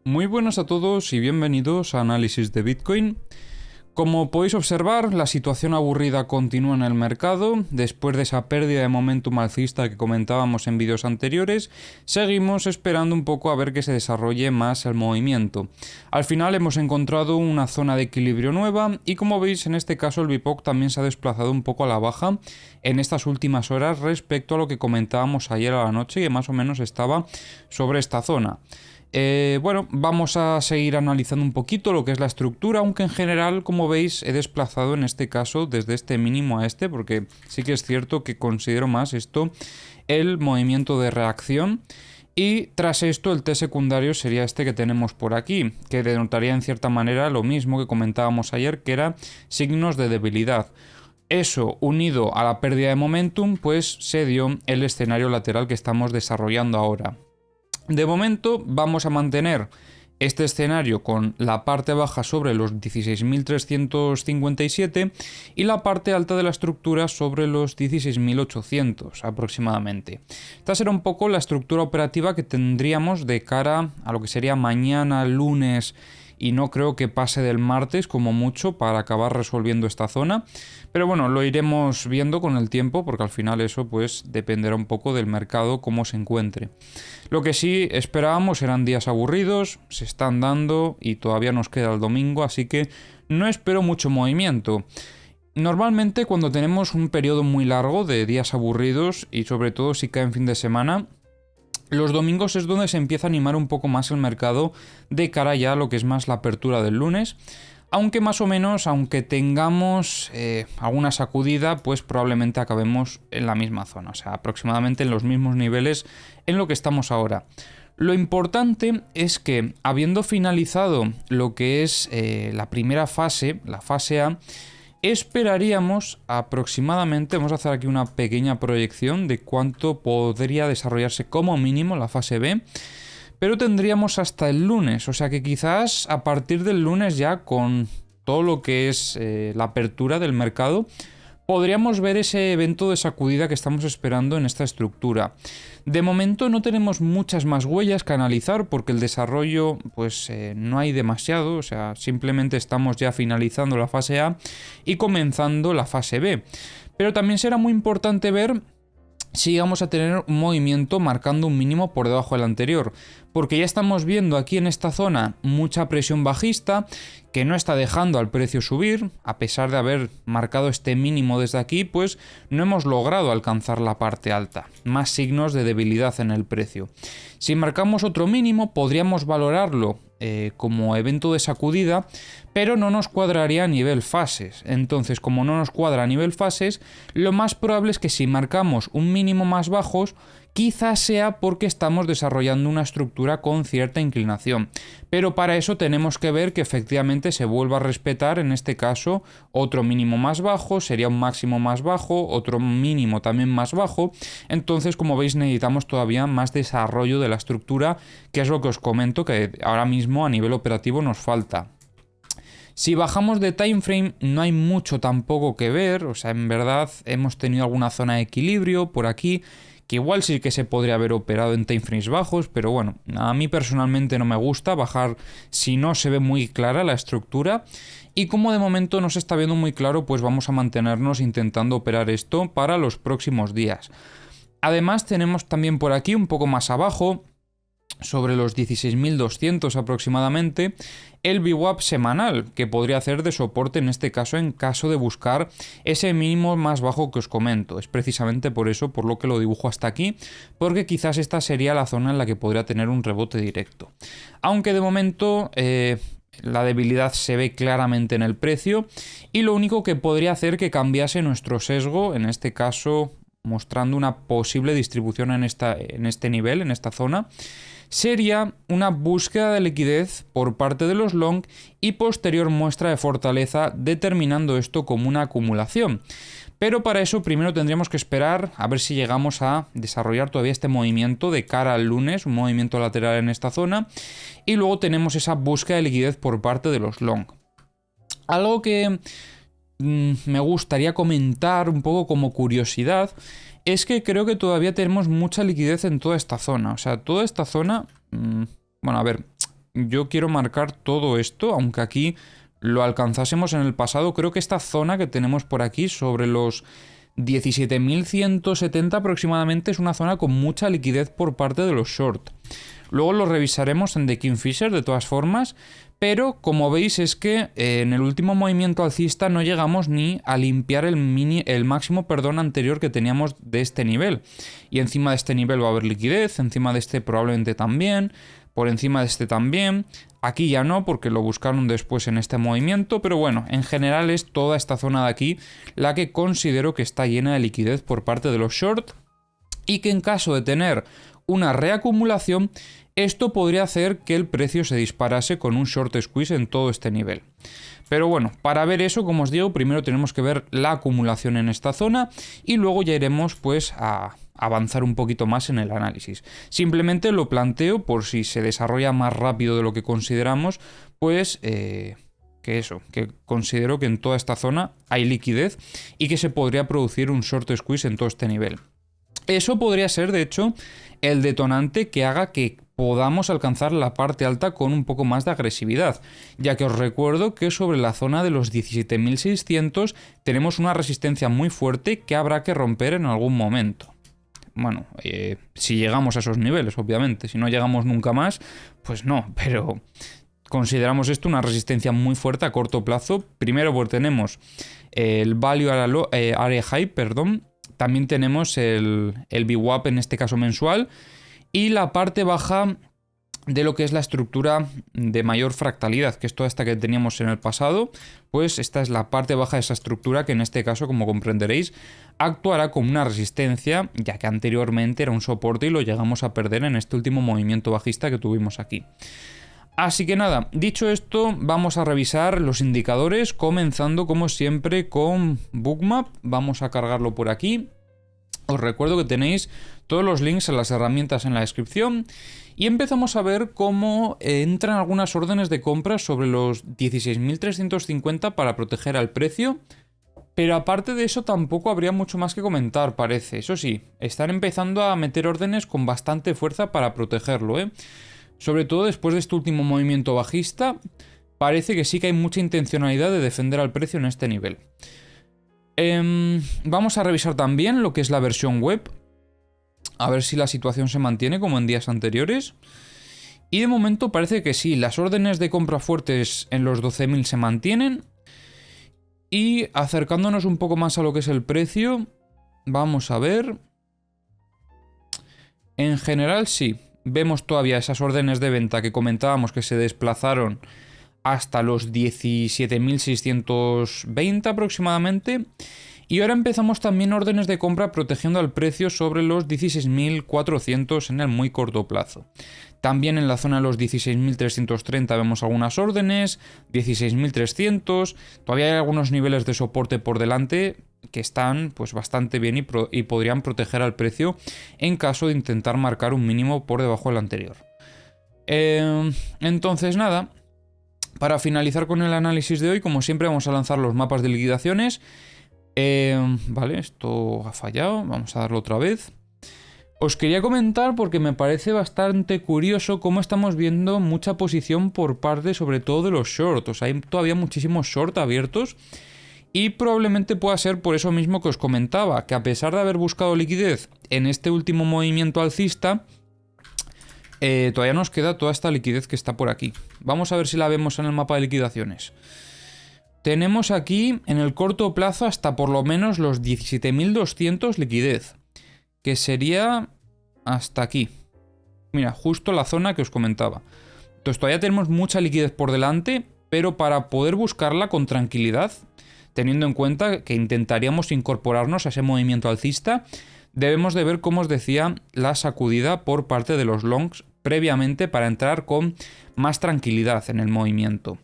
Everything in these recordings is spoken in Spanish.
Muy buenas a todos y bienvenidos a Análisis de Bitcoin. Como podéis observar, la situación aburrida continúa en el mercado. Después de esa pérdida de momentum alcista que comentábamos en vídeos anteriores, seguimos esperando un poco a ver que se desarrolle más el movimiento. Al final hemos encontrado una zona de equilibrio nueva y, como veis, en este caso el Bipok también se ha desplazado un poco a la baja en estas últimas horas respecto a lo que comentábamos ayer a la noche, que más o menos estaba sobre esta zona. Vamos a seguir analizando un poquito lo que es la estructura, aunque en general, como veis, he desplazado en este caso desde este mínimo a este, porque sí que es cierto que considero más esto el movimiento de reacción. Y tras esto el T secundario sería este que tenemos por aquí, que denotaría en cierta manera lo mismo que comentábamos ayer, que era signos de debilidad. Eso, unido a la pérdida de momentum, pues se dio el escenario lateral que estamos desarrollando ahora. De momento vamos a mantener este escenario con la parte baja sobre los 16.357 y la parte alta de la estructura sobre los 16.800 aproximadamente. Esta será un poco la estructura operativa que tendríamos de cara a lo que sería mañana, lunes, y no creo que pase del martes como mucho para acabar resolviendo esta zona. Pero bueno, lo iremos viendo con el tiempo porque al final eso pues dependerá un poco del mercado cómo se encuentre. Lo que sí esperábamos eran días aburridos, se están dando y todavía nos queda el domingo, así que no espero mucho movimiento. Normalmente cuando tenemos un periodo muy largo de días aburridos y sobre todo si cae en fin de semana, los domingos es donde se empieza a animar un poco más el mercado de cara ya a lo que es más la apertura del lunes. Aunque más o menos, aunque tengamos alguna sacudida, pues probablemente acabemos en la misma zona. O sea, aproximadamente en los mismos niveles en lo que estamos ahora. Lo importante es que habiendo finalizado lo que es la primera fase, la fase A, esperaríamos aproximadamente, vamos a hacer aquí una pequeña proyección de cuánto podría desarrollarse como mínimo la fase B, pero tendríamos hasta el lunes, o sea que quizás a partir del lunes ya con todo lo que es la apertura del mercado, podríamos ver ese evento de sacudida que estamos esperando en esta estructura. De momento no tenemos muchas más huellas que analizar porque el desarrollo pues no hay demasiado, o sea, simplemente estamos ya finalizando la fase A y comenzando la fase B. Pero también será muy importante ver si vamos a tener un movimiento marcando un mínimo por debajo del anterior, porque ya estamos viendo aquí en esta zona mucha presión bajista que no está dejando al precio subir. A pesar de haber marcado este mínimo desde aquí, pues no hemos logrado alcanzar la parte alta, más signos de debilidad en el precio. Si marcamos otro mínimo podríamos valorarlo como evento de sacudida, pero no nos cuadraría a nivel fases. Entonces, como no nos cuadra a nivel fases, lo más probable es que si marcamos un mínimo más bajos, quizás sea porque estamos desarrollando una estructura con cierta inclinación. Pero para eso tenemos que ver que efectivamente se vuelva a respetar, en este caso, otro mínimo más bajo, sería un máximo más bajo, otro mínimo también más bajo. Entonces, como veis, necesitamos todavía más desarrollo de la estructura, que es lo que os comento que ahora mismo a nivel operativo nos falta. Si bajamos de timeframe no hay mucho tampoco que ver, o sea, en verdad hemos tenido alguna zona de equilibrio por aquí, que igual sí que se podría haber operado en timeframes bajos, pero bueno, a mí personalmente no me gusta bajar si no se ve muy clara la estructura. Y como de momento no se está viendo muy claro, pues vamos a mantenernos intentando operar esto para los próximos días. Además tenemos también por aquí un poco más abajo, sobre los 16.200 aproximadamente, el VWAP semanal, que podría hacer de soporte en este caso en caso de buscar ese mínimo más bajo que os comento. Es precisamente por eso por lo que lo dibujo hasta aquí, porque quizás esta sería la zona en la que podría tener un rebote directo. Aunque de momento la debilidad se ve claramente en el precio y lo único que podría hacer que cambiase nuestro sesgo, en este caso mostrando una posible distribución en este nivel, en esta zona, sería una búsqueda de liquidez por parte de los long y posterior muestra de fortaleza, determinando esto como una acumulación. Pero para eso primero tendríamos que esperar a ver si llegamos a desarrollar todavía este movimiento de cara al lunes, un movimiento lateral en esta zona, y luego tenemos esa búsqueda de liquidez por parte de los long. Algo que me gustaría comentar un poco como curiosidad es que creo que todavía tenemos mucha liquidez en toda esta zona. O sea, toda esta zona, bueno, a ver, yo quiero marcar todo esto, aunque aquí lo alcanzásemos en el pasado. Creo que esta zona que tenemos por aquí, sobre los 17.170 aproximadamente, es una zona con mucha liquidez por parte de los short. Luego lo revisaremos en The Kingfisher de todas formas, pero como veis es que en el último movimiento alcista no llegamos ni a limpiar el máximo anterior que teníamos de este nivel. Y encima de este nivel va a haber liquidez, encima de este probablemente también, por encima de este también. Aquí ya no, porque lo buscaron después en este movimiento, pero bueno, en general es toda esta zona de aquí la que considero que está llena de liquidez por parte de los short, y que en caso de tener una reacumulación, esto podría hacer que el precio se disparase con un short squeeze en todo este nivel. Pero bueno, para ver eso, como os digo, primero tenemos que ver la acumulación en esta zona y luego ya iremos pues a avanzar un poquito más en el análisis. Simplemente lo planteo por si se desarrolla más rápido de lo que consideramos, pues que considero que en toda esta zona hay liquidez y que se podría producir un short squeeze en todo este nivel. Eso podría ser, de hecho, el detonante que haga que podamos alcanzar la parte alta con un poco más de agresividad, ya que os recuerdo que sobre la zona de los 17.600 tenemos una resistencia muy fuerte que habrá que romper en algún momento. Bueno, si llegamos a esos niveles, obviamente. Si no llegamos nunca más, pues no, pero consideramos esto una resistencia muy fuerte a corto plazo. Primero porque tenemos el Value Area High, también tenemos el VWAP en este caso mensual y la parte baja de lo que es la estructura de mayor fractalidad, que es toda esta que teníamos en el pasado, pues esta es la parte baja de esa estructura que en este caso, como comprenderéis, actuará como una resistencia, ya que anteriormente era un soporte y lo llegamos a perder en este último movimiento bajista que tuvimos aquí. Así que nada, dicho esto, vamos a revisar los indicadores, comenzando como siempre con Bookmap. Vamos a cargarlo por aquí. Os recuerdo que tenéis todos los links en las herramientas en la descripción. Y empezamos a ver cómo entran algunas órdenes de compra sobre los 16.350 para proteger al precio. Pero aparte de eso tampoco habría mucho más que comentar, parece. Eso sí, están empezando a meter órdenes con bastante fuerza para protegerlo, Sobre todo después de este último movimiento bajista, parece que sí que hay mucha intencionalidad de defender al precio en este nivel. Vamos a revisar también lo que es la versión web, a ver si la situación se mantiene como en días anteriores. Y de momento parece que sí, las órdenes de compra fuertes en los 12.000 se mantienen. Y acercándonos un poco más a lo que es el precio, vamos a ver. En general sí. Vemos todavía esas órdenes de venta que comentábamos que se desplazaron hasta los 17.620 aproximadamente. Y ahora empezamos también órdenes de compra protegiendo al precio sobre los 16.400 en el muy corto plazo. También en la zona de los 16.330 vemos algunas órdenes, 16.300. Todavía hay algunos niveles de soporte por delante que están pues bastante bien y podrían proteger al precio en caso de intentar marcar un mínimo por debajo del anterior. Entonces nada, para finalizar con el análisis de hoy, como siempre vamos a lanzar los mapas de liquidaciones. Vale, esto ha fallado, vamos a darlo otra vez. Os quería comentar porque me parece bastante curioso cómo estamos viendo mucha posición por parte sobre todo de los shorts. Hay todavía muchísimos shorts abiertos. Y probablemente pueda ser por eso mismo que os comentaba, que a pesar de haber buscado liquidez en este último movimiento alcista, todavía nos queda toda esta liquidez que está por aquí. Vamos a ver si la vemos en el mapa de liquidaciones. Tenemos aquí en el corto plazo hasta por lo menos los 17.200 liquidez, que sería hasta aquí. Mira, justo la zona que os comentaba. Entonces todavía tenemos mucha liquidez por delante, pero para poder buscarla con tranquilidad, teniendo en cuenta que intentaríamos incorporarnos a ese movimiento alcista, debemos de ver, como os decía, la sacudida por parte de los longs previamente para entrar con más tranquilidad en el movimiento.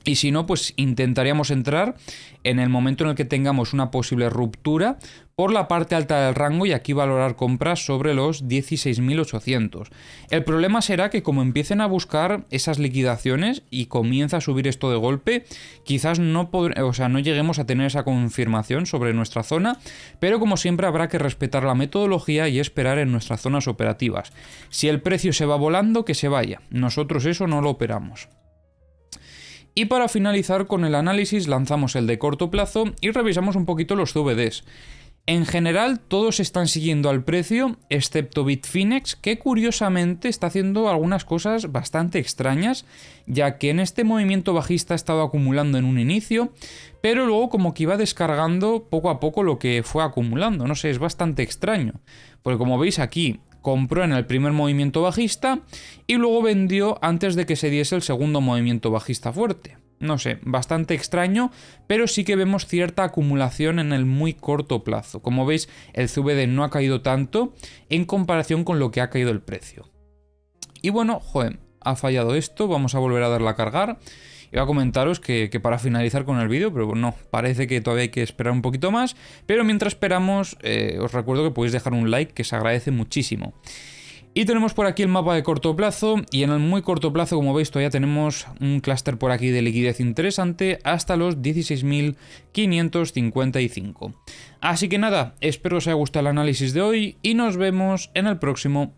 Y si no, pues intentaríamos entrar en el momento en el que tengamos una posible ruptura por la parte alta del rango y aquí valorar compras sobre los 16.800. El problema será que como empiecen a buscar esas liquidaciones y comienza a subir esto de golpe, quizás no lleguemos a tener esa confirmación sobre nuestra zona, pero como siempre habrá que respetar la metodología y esperar en nuestras zonas operativas. Si el precio se va volando, que se vaya. Nosotros eso no lo operamos. Y para finalizar con el análisis lanzamos el de corto plazo y revisamos un poquito los CVDs. En general todos están siguiendo al precio, excepto Bitfinex, que curiosamente está haciendo algunas cosas bastante extrañas, ya que en este movimiento bajista ha estado acumulando en un inicio, pero luego como que iba descargando poco a poco lo que fue acumulando. No sé, es bastante extraño, porque como veis aquí compró en el primer movimiento bajista y luego vendió antes de que se diese el segundo movimiento bajista fuerte. No sé, bastante extraño, pero sí que vemos cierta acumulación en el muy corto plazo. Como veis, el CVD no ha caído tanto en comparación con lo que ha caído el precio. Y bueno, ha fallado esto, vamos a volver a darle a cargar. Iba a comentaros que para finalizar con el vídeo, pero no, parece que todavía hay que esperar un poquito más. Pero mientras esperamos, os recuerdo que podéis dejar un like, que se agradece muchísimo. Y tenemos por aquí el mapa de corto plazo, y en el muy corto plazo, como veis, todavía tenemos un clúster por aquí de liquidez interesante hasta los 16.555. Así que nada, espero os haya gustado el análisis de hoy y nos vemos en el próximo.